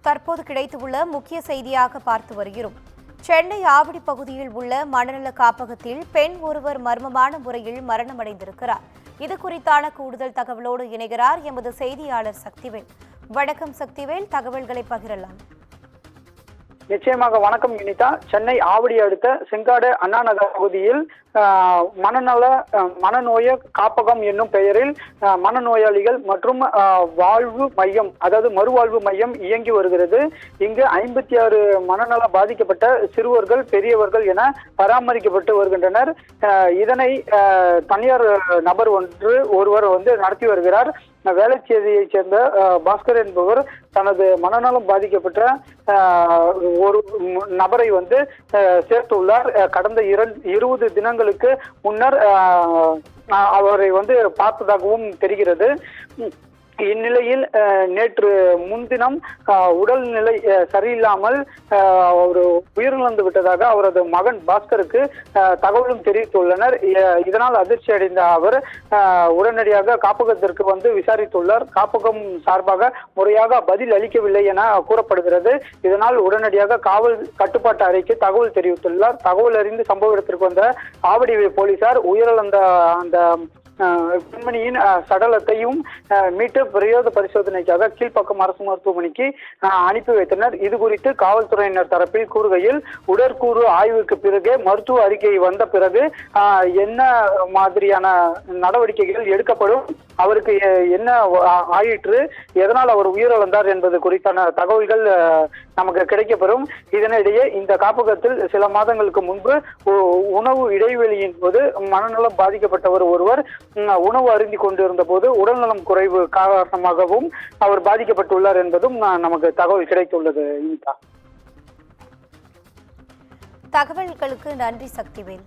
தற்போது கிடைத்துள்ள முக்கிய செய்தியாக பார்த்து வருகிறோம். சென்னை ஆவடி பகுதியில் உள்ள மனநல காப்பகத்தில் பெண் ஒருவர் மர்மமான முறையில் மரணமடைந்திருக்கிறார். இது குறித்தான கூடுதல் தகவலோடு இணைகிறார் எமது செய்தியாளர் சக்திவேல். வணக்கம் சக்திவேல், தகவல்களை பகிரலாம். நிச்சயமாக வணக்கம் வினிதா. சென்னை ஆவடி அடுத்த செங்காடு அண்ணா நகர் பகுதியில் மனநோய காப்பகம் என்னும் பெயரில் மனநோயாளிகள் மற்றும் வாழ்வு மையம், அதாவது மறுவாழ்வு மையம் இயங்கி வருகிறது. இங்கு 56 மனநல பாதிக்கப்பட்ட சிறுவர்கள், பெரியவர்கள் என பராமரிக்கப்பட்டு வருகின்றனர். இதனை தனியார் நபர் ஒருவர் நடத்தி வருகிறார். வேளச்சேரியைச் சேர்ந்த பாஸ்கர் என்பவர் தனது மனநலம் பாதிக்கப்பட்ட ஒரு நபரை சேர்த்துள்ளார். கடந்த 20 தினங்களுக்கு முன்னர் அவரை பார்த்ததாகவும் தெரிகிறது. இந்நிலையில் நேற்று முன்தினம் உடல்நிலை சரியில்லாமல் ஒரு உயிரிழந்து விட்டதாக அவரது மகன் பாஸ்கருக்கு தகவலும் தெரிவித்துள்ளனர். இதனால் அதிர்ச்சி அடைந்த அவர் உடனடியாக காப்பகத்திற்கு விசாரித்துள்ளார். காப்பகம் சார்பாக முறையாக பதில் அளிக்கவில்லை என கூறப்படுகிறது. இதனால் உடனடியாக காவல் கட்டுப்பாட்டு அறைக்கு தகவல் தெரிவித்துள்ளார். தகவல் அறிந்து சம்பவ இடத்திற்கு வந்த ஆவடி போலீசார் உயிரிழந்த அந்த பெண்மணியின் சடலத்தையும் மீட்டு பிரயோக பரிசோதனைக்காக கீழ்ப்பாக்கம் அரசு மருத்துவமனைக்கு அனுப்பி வைத்தனர். இது குறித்து காவல்துறையினர் தரப்பில் கூறுகையில், உடற்கூறு ஆய்வுக்கு பிறகு மருத்துவ அறிக்கை வந்த பிறகு என்ன மாதிரியான நடவடிக்கைகள் எடுக்கப்படும், அவருக்கு என்ன ஆயிற்று, எதனால் அவர் உயிரிழந்தார் என்பது குறித்தான தகவல்கள் நமக்கு கிடைக்கப்பெறும். இதனிடையே இந்த காப்பகத்தில் சில மாதங்களுக்கு முன்பு உணவு இடைவெளியின் போது மனநலம் பாதிக்கப்பட்டவர் ஒருவர் உணவு அருந்தி கொண்டிருந்த போது உடல்நலம் குறைவு காரணமாகவும் அவர் பாதிக்கப்பட்டுள்ளார் என்பதும் நமக்கு தகவல் கிடைத்துள்ளது. தகவல்களுக்கு நன்றி சக்திவேல்.